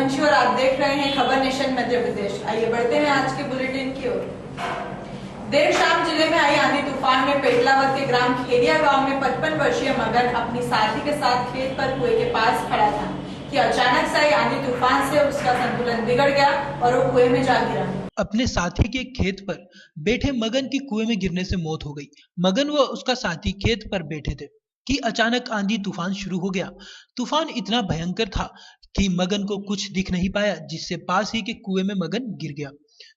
रघुवंशी और आप देख रहे हैं खबर नेशन मध्य प्रदेश। आइए बढ़ते हैं आज के बुलेटिन की ओर। देर शाम जिले में आई आंधी तूफान में पेटलावद के ग्राम खेलिया गांव में 55 वर्षीय मगन अपनी साथी के साथ खेत पर कुएं के पास खड़ा था कि अचानक से आई आंधी तूफान से उसका संतुलन बिगड़ गया और वो कुएं में जा गिरा। अपने साथी के खेत पर बैठे मगन की कुएं में गिरने से मौत हो गई। मगन व उसका साथी खेत पर बैठे थे कि अचानक आंधी तूफान शुरू हो गया। तूफान इतना भयंकर था कि मगन को कुछ दिख नहीं पाया, जिससे पास ही के कुएं में मगन गिर गया।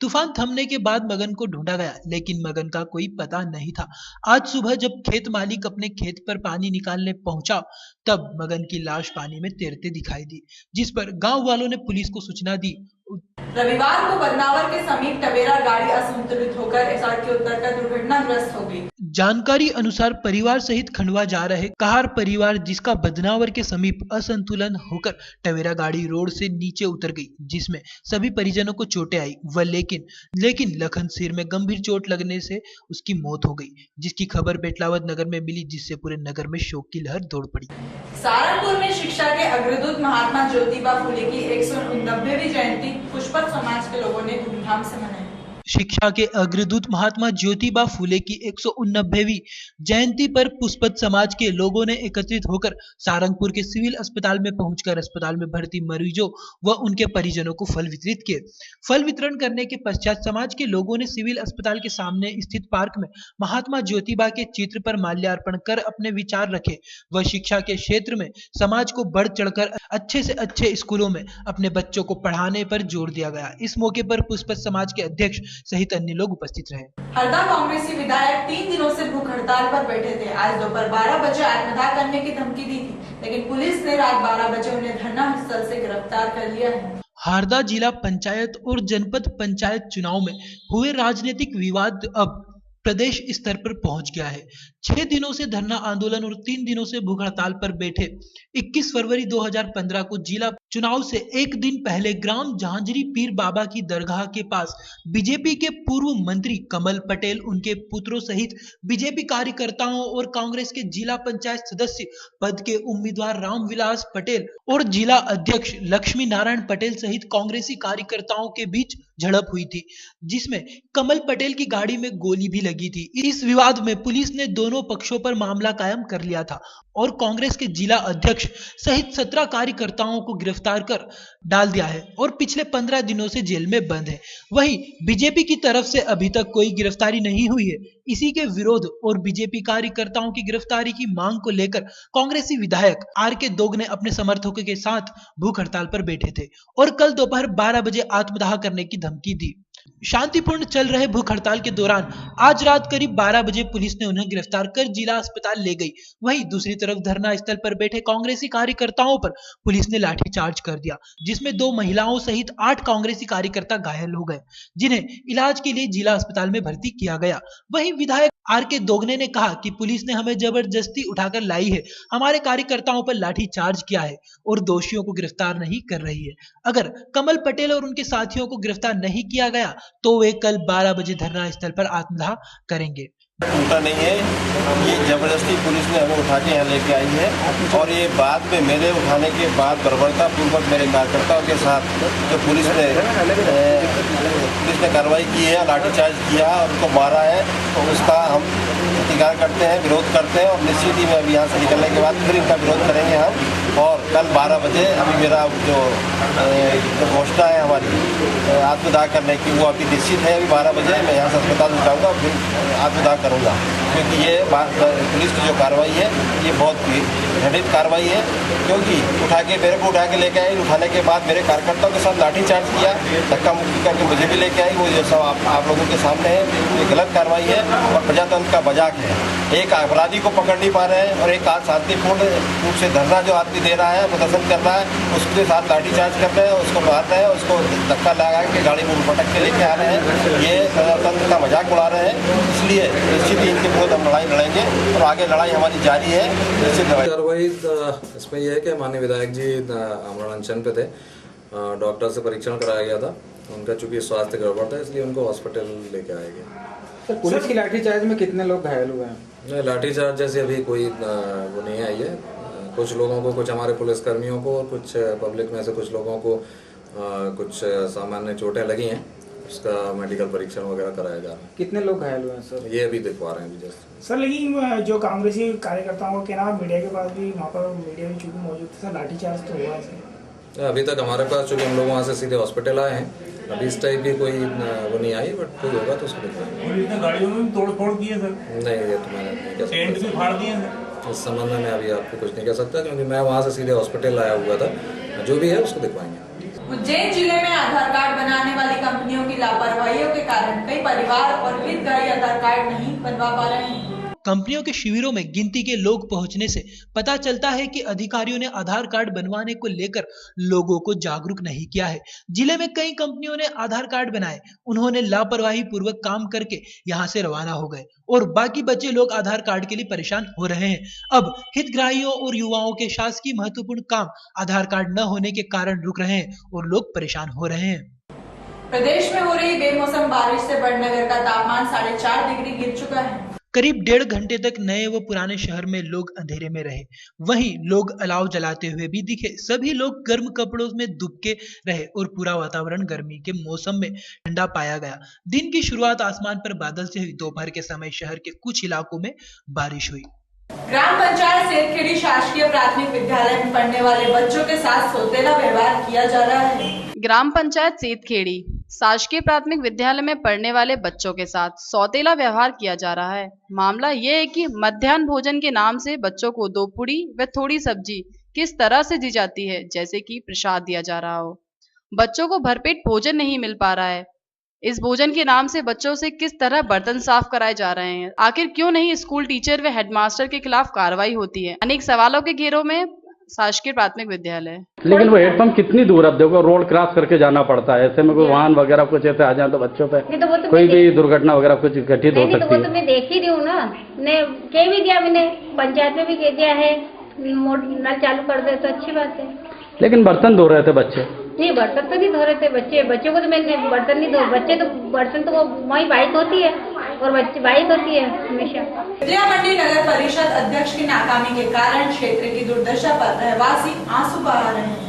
तूफान थमने के बाद मगन को ढूंढा गया, लेकिन मगन का कोई पता नहीं था। आज सुबह जब खेत मालिक अपने खेत पर पानी निकालने पहुंचा, तब मगन की लाश पानी में तैरते दिखाई दी, जिस पर गांव वालों ने पुलिस को सूचना दी। रविवार को बदनावर के समीप टवेरा गाड़ी असंतुलित होकर सड़क के उत्तर का दुर्घटनाग्रस्त हो गई। जानकारी अनुसार परिवार सहित खंडवा जा रहे कहार परिवार, जिसका बदनावर के समीप असंतुलन होकर टवेरा गाड़ी रोड से नीचे उतर गई, जिसमें सभी परिजनों को चोटें आई व लेकिन लखन सिर में गंभीर चोट लगने से उसकी मौत हो गई, जिसकी खबर पेटलावद नगर में मिली, जिससे पूरे नगर में शोक की लहर दौड़ पड़ी। सहारनपुर में शिक्षा के अग्रदूत महात्मा ज्योतिबा फुले की 189वीं जयंती पुष्पक समाज के लोगों ने धूमधाम से मनाई। शिक्षा के अग्रदूत महात्मा ज्योतिबा फुले की 189वीं जयंती पर पुष्पत समाज के लोगों ने एकत्रित होकर सहारनपुर के सिविल अस्पताल में पहुंचकर अस्पताल में भर्ती मरीजों व उनके परिजनों को फल वितरित किए। फल वितरण करने के पश्चात समाज के लोगों ने सिविल अस्पताल के सामने स्थित पार्क में महात्मा ज्योतिबा के चित्र पर माल्यार्पण कर अपने विचार रखे व शिक्षा के क्षेत्र में समाज को बढ़ चढ़कर अच्छे से अच्छे स्कूलों में अपने बच्चों को पढ़ाने पर जोर दिया गया। इस मौके पर पुष्पत समाज के अध्यक्ष सहित अन्य लोग उपस्थित रहे। हरदा कांग्रेसी विधायक 3 दिनों से भूख हड़ताल पर बैठे थे। आज दोपहर 12 बजे आत्मदाह करने की धमकी दी थी, लेकिन पुलिस ने रात 12 बजे उन्हें धरना स्थल से गिरफ्तार कर लिया है। हरदा जिला पंचायत और जनपद पंचायत चुनाव में हुए राजनीतिक विवाद अब प्रदेश स्तर पर पहुंच गया है। 6 दिनों से धरना आंदोलन और 3 दिनों से भूख हड़ताल पर बैठे 21 फरवरी 2015 को जिला चुनाव से एक दिन पहले ग्राम जहांजरी पीर बाबा की दरगाह के पास बीजेपी के पूर्व मंत्री कमल पटेल, उनके पुत्रों सहित बीजेपी कार्यकर्ताओं और कांग्रेस के जिला पंचायत सदस्य पद के उम्मीदवार रामविलास पटेल और जिला अध्यक्ष लक्ष्मी नारायण पटेल सहित कांग्रेसी कार्यकर्ताओं के बीच झड़प हुई थी, जिसमें कमल पटेल की गाड़ी में गोली भी लगी थी। इस विवाद में पुलिस ने दोनों पक्षों पर मामला कायम कर लिया था और कांग्रेस के जिला अध्यक्ष सहित 17 कार्यकर्ताओं को गिरफ्तार कर डाल दिया है और पिछले 15 दिनों से जेल में बंद है। वहीं बीजेपी की तरफ से अभी तक कोई गिरफ्तारी नहीं हुई है। इसी के विरोध और बीजेपी कार्यकर्ताओं की गिरफ्तारी की मांग को लेकर कांग्रेसी विधायक आर.के. दोगने अपने समर्थकों के साथ भूख हड़ताल पर बैठे थे और कल दोपहर 12 बजे आत्मदाह करने की धमकी दी। शांतिपूर्ण चल रहे भूख हड़ताल के दौरान आज रात करीब 12 बजे पुलिस ने उन्हें गिरफ्तार कर जिला अस्पताल ले गई। वहीं दूसरी तरफ धरना स्थल पर बैठे कांग्रेसी कार्यकर्ताओं पर पुलिस ने लाठीचार्ज कर दिया, जिसमें 2 महिलाओं सहित 8 कांग्रेसी कार्यकर्ता घायल हो गए, जिन्हें इलाज के लिए जिला अस्पताल में भर्ती किया गया। वहीं विधायक आर.के. दोगने ने कहा कि पुलिस ने हमें जबरदस्ती उठाकर लाई है, हमारे कार्यकर्ताओं पर लाठीचार्ज किया है और दोषियों को गिरफ्तार नहीं कर रही है। अगर कमल पटेल और उनके साथियों को गिरफ्तार नहीं किया गया तो वे कल 12 बजे धरना स्थल पर आत्मदाह करेंगे। उल्टा नहीं है, ये जबरदस्ती पुलिस ने हमें उठा के यहाँ लेके आई है और ये बाद में मेरे उठाने के बाद बर्बरता पूर्वक मेरे कार्यकर्ताओं के साथ जो पुलिस ने कार्रवाई की है, लाठीचार्ज किया और उनको मारा है, तो उसका हम प्रतिकार करते हैं, विरोध करते हैं और निश्चित ही में अभी यहाँ से निकलने के बाद फिर इनका विरोध करेंगे हम। और कल 12 बजे अभी मेरा जो घोषणा है हमारी आत्मदाह करने की, वो अभी निश्चित है। अभी 12 बजे मैं यहाँ से अस्पताल उठाऊँगा और फिर आत्मदाह करूँगा, क्योंकि ये पुलिस की जो कार्रवाई है ये बहुत घटित कार्रवाई है, क्योंकि मेरे को उठा के लेके आई, उठाने के बाद मेरे कार्यकर्ताओं के साथ लाठीचार्ज किया, धक्का मुक्की करके मुझे भी लेके आई। वो जो सब आप लोगों के सामने है, ये गलत कार्रवाई है और प्रजातंत्र का मजाक है। एक अपराधी को पकड़ नहीं पा रहे हैं और एक आज शांतिपूर्ण रूप से धरना जो आदमी दे रहा है, प्रदर्शन कर रहा है, उसके साथ लाठीचार्ज कर रहे हैं, उसको मार रहे हैं, उसको धक्का लगा के गाड़ी में पटक के लेके आ रहे हैं। ये प्रजातंत्र का मजाक उड़ा रहे हैं, इसलिए निश्चित ही इनके विरोध हम लड़ाई लड़ेंगे और आगे लड़ाई हमारी जारी है। कार्रवाई इसमें यह है कि माननीय विधायक जी आमरण अनशन पे थे, डॉक्टर से परीक्षण कराया गया था, उनका चूंकि स्वास्थ्य गड़बड़ था इसलिए उनको हॉस्पिटल लेके आया गया। सर, पुलिस की लाठीचार्ज में कितने लोग घायल हुए हैं? नहीं, लाठीचार्ज जैसे अभी कोई वो नहीं आई है। कुछ लोगों को, कुछ हमारे पुलिसकर्मियों को और कुछ पब्लिक में से कुछ लोगों को कुछ सामान्य चोटें लगी हैं, उसका मेडिकल परीक्षण वगैरह कराया जा रहा है। कितने लोग घायल हुए हैं सर? ये अभी दिखवा रहे हैं अभी जस्ट। सर लेकिन जो कांग्रेसी कार्यकर्ताओं के नाम मीडिया के पास भी वहाँ पर मीडिया भी चूंकि मौजूद थे, सर लाठीचार्ज तो हुआ है सर? अभी तक हमारे पास चूँकि हम लोग वहाँ से सीधे हॉस्पिटल आए हैं, अभी इस टाइप की कोई वो नहीं आई, बट कोई होगा तो उसको दिखाएंगे। और इतने गाड़ियों में भी तोड़ फोड़ की है सर, नहीं, ये तो मैंने नहीं कह टेंट भी सकता फाड़ दिए हैं सर। इस संबंध में अभी आपको कुछ नहीं कह सकता, क्योंकि मैं वहाँ से सीधे हॉस्पिटल आया हुआ था। जो भी है उसको दिखवाएंगे। उज्जैन जिले में आधार कार्ड बनाने वाली कंपनियों की लापरवाहियों के कारण कई परिवार और हितग्राही आधार कार्ड नहीं बनवा पा रहे हैं। कंपनियों के शिविरों में गिनती के लोग पहुंचने से पता चलता है कि अधिकारियों ने आधार कार्ड बनवाने को लेकर लोगों को जागरूक नहीं किया है। जिले में कई कंपनियों ने आधार कार्ड बनाए, उन्होंने लापरवाही पूर्वक काम करके यहां से रवाना हो गए और बाकी बचे लोग आधार कार्ड के लिए परेशान हो रहे हैं। अब हितग्राहियों और युवाओं के शासकीय महत्वपूर्ण काम आधार कार्ड न होने के कारण रुक रहे हैं और लोग परेशान हो रहे हैं। प्रदेश में हो रही बेमौसम बारिश से बड़नगर का तापमान 4.5 डिग्री गिर चुका है। करीब 1.5 घंटे तक नए व पुराने शहर में लोग अंधेरे में रहे, वहीं लोग अलाव जलाते हुए भी दिखे। सभी लोग गर्म कपड़ों में दुबके रहे और पूरा वातावरण गर्मी के मौसम में ठंडा पाया गया। दिन की शुरुआत आसमान पर बादल से हुई। दोपहर के समय शहर के कुछ इलाकों में बारिश हुई। ग्राम पंचायत सेतखेड़ी शासकीय प्राथमिक विद्यालय में पढ़ने वाले बच्चों के साथ सौतेला व्यवहार किया जा रहा है। ग्राम पंचायत सेतखेड़ी शासकीय प्राथमिक विद्यालय में पढ़ने वाले बच्चों के साथ सौतेला व्यवहार किया जा रहा है। मामला ये है कि मध्याह्न भोजन के नाम से बच्चों को 2 पूड़ी व थोड़ी सब्जी किस तरह से दी जाती है जैसे कि प्रसाद दिया जा रहा हो। बच्चों को भरपेट भोजन नहीं मिल पा रहा है। इस भोजन के नाम से बच्चों से किस तरह बर्तन साफ कराए जा रहे हैं। आखिर क्यों नहीं स्कूल टीचर व हेडमास्टर के खिलाफ कार्रवाई होती है। अनेक सवालों के घेरों में शासकीय प्राथमिक विद्यालय। लेकिन वो हेडपंप कितनी दूर, अब देखो रोड क्रॉस करके जाना पड़ता है, ऐसे में कोई वाहन वगैरह कुछ ऐसे आ जाए तो बच्चों पे कोई भी दुर्घटना वगैरह कुछ घटित हो सकती है। तो मैं देख ही रही हूँ ना, ने कह भी दिया, मैंने पंचायत में भी कह दिया है नल चालू कर दे तो अच्छी बात है। लेकिन बर्तन धो रहे थे बच्चे। नहीं, बर्तन तो नहीं धो रहे थे बच्चों को तो मैंने बर्तन नहीं धो, बर्तन तो वो वही बाइक होती है और बच्चे बाइक होती है हमेशा। पिपलिया मंडी नगर परिषद अध्यक्ष की नाकामी के कारण क्षेत्र की दुर्दशा पर रहवासी आंसू बहा रहे हैं।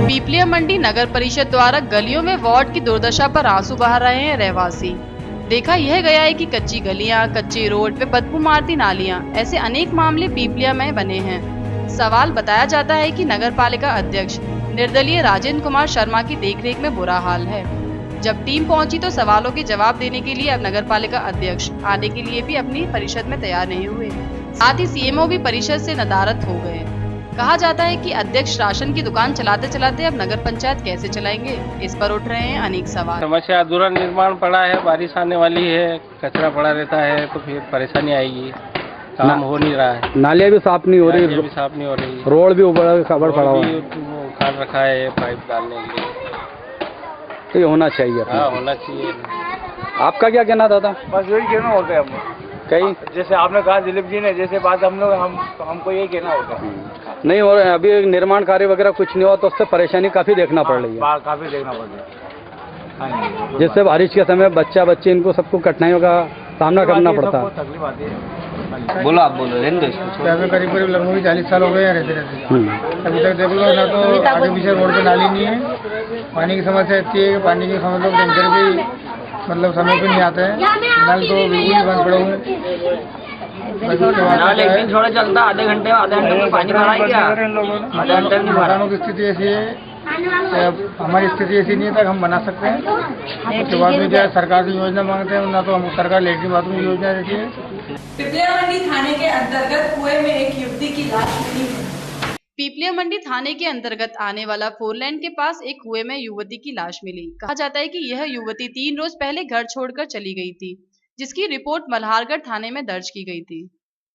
पिपलिया मंडी नगर परिषद द्वारा गलियों में वार्ड की दुर्दशा पर आंसू बहा रहे हैं रहवासी। देखा यह गया है कि कच्ची गलियां, कच्ची रोड व बदबू मारती नालियां, ऐसे अनेक मामले पिपलिया में बने हैं। सवाल बताया जाता है कि नगर पालिका अध्यक्ष निर्दलीय राजेंद्र कुमार शर्मा की देखरेख में बुरा हाल है। जब टीम पहुंची तो सवालों के जवाब देने के लिए अब नगर पालिका अध्यक्ष आने के लिए भी अपनी परिषद में तैयार नहीं हुए। साथ ही सीएमओ भी परिषद से नदारद हो गए। कहा जाता है कि अध्यक्ष राशन की दुकान चलाते चलाते अब नगर पंचायत कैसे चलाएंगे, इस पर उठ रहे हैं अनेक सवाल। समस्या अधूरा निर्माण पड़ा है, बारिश आने वाली है, कचरा पड़ा रहता है तो फिर परेशानी आएगी। काम हो नहीं रहा है, नालियाँ भी साफ नहीं हो रही, भी साफ नहीं हो रही, रोड भी खबर पड़ा हुआ है, उखाड़ रखा है पाइप डालने के लिए। तो ये होना चाहिए। हाँ, होना चाहिए। आपका क्या कहना था? बस यही कहना होता है हमको। कहीं जैसे आपने कहा दिलीप जी ने, जैसे बात हमको यही कहना होता है। नहीं हो रहा है, अभी निर्माण कार्य वगैरह कुछ नहीं हुआ तो उससे परेशानी काफी देखना पड़ रही है। काफी देखना पड़ रहा है। जिससे बारिश के समय बच्चे इनको सबको कठिनाइयों का सामना करना पड़ता है। तकलीफ आती है। बोलो, आप बोलो। करीब लगभग 40 साल हो गए रहते अभी तक देख लो ना, तो आगे पीछे रोड पे नाली नहीं है। पानी की समस्या इतनी है कि पानी की समझ लो टैंकर भी मतलब समय पे नहीं आते हैं। नल तो बिल्कुल ही बंद पड़े हुए। लेकिन थोड़ा चलता, आधे घंटे में पानी भरा है क्या? आधे घंटे में भरा। की स्थिति ऐसी है, हमारी स्थिति ऐसी नहीं है तक हम बना सकते हैं। उसके बाद में क्या सरकार से योजना मांगते हैं, ना तो हम सरकार लेटरिन बाथरूम की योजना देती है। पिपलिया मंडी थाने के अंतर्गत कुएं में एक युवती की लाश मिली है। पिपलिया मंडी थाने के अंतर्गत आने वाला 4 लेन के पास एक कुएं में युवती की लाश मिली। कहा जाता है कि यह युवती 3 रोज पहले घर छोड़कर चली गई थी, जिसकी रिपोर्ट मल्हारगढ़ थाने में दर्ज की गई थी।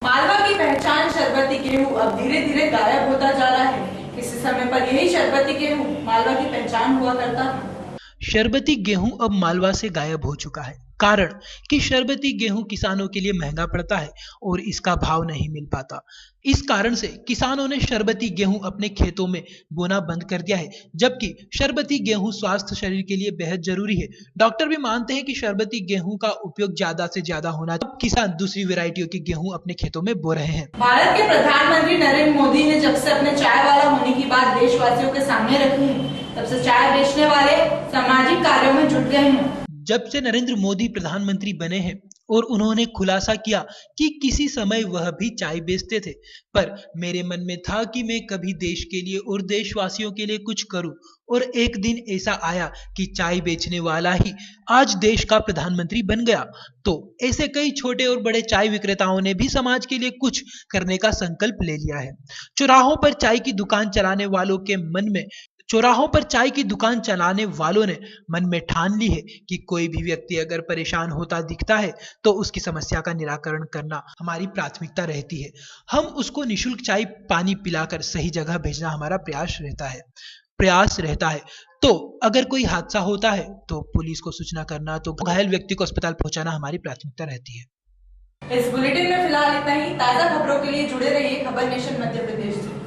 मालवा की पहचान शरबती गेहूं अब धीरे धीरे गायब होता जा रहा है। किसी समय पर यही शरबती गेहूं मालवा की पहचान हुआ करता था। शरबती गेहूं अब मालवा से गायब हो चुका है। कारण कि शरबती गेहूं किसानों के लिए महंगा पड़ता है और इसका भाव नहीं मिल पाता। इस कारण से किसानों ने शरबती गेहूं अपने खेतों में बोना बंद कर दिया है, जबकि शरबती गेहूं स्वास्थ्य शरीर के लिए बेहद जरूरी है। डॉक्टर भी मानते हैं कि शरबती गेहूं का उपयोग ज्यादा से ज्यादा होना चाहिए। किसान दूसरी वैरायटियों की गेहूं अपने खेतों में बो रहे हैं। भारत के प्रधानमंत्री नरेंद्र मोदी ने जब से अपने चाय वाला होने की बात देशवासियों के सामने रखी है, तब से चाय बेचने वाले सामाजिक कार्यों में जुट गए हैं। जब से नरेंद्र मोदी प्रधानमंत्री बने हैं और उन्होंने खुलासा किया कि किसी समय वह भी चाय बेचते थे, पर मेरे मन में था कि मैं कभी देश के लिए और देशवासियों के लिए कुछ करूं, और एक दिन ऐसा आया कि चाय बेचने वाला ही आज देश का प्रधानमंत्री बन गया। तो ऐसे कई छोटे और बड़े चाय विक्रेताओं ने भी समाज के लिए कुछ करने का संकल्प ले लिया है। चौराहों पर चाय की दुकान चलाने वालों ने मन में ठान ली है कि कोई भी व्यक्ति अगर परेशान होता दिखता है तो उसकी समस्या का निराकरण करना हमारी प्राथमिकता रहती है। हम उसको निःशुल्क चाय पानी पिलाकर सही जगह भेजना हमारा प्रयास रहता है। तो अगर कोई हादसा होता है तो पुलिस को सूचना करना, तो घायल व्यक्ति को अस्पताल पहुंचाना हमारी प्राथमिकता रहती है। इस बुलेटिन में फिलहाल इतना ही। ताजा खबरों के लिए जुड़े रहिए खबर नेशन मध्य प्रदेश से।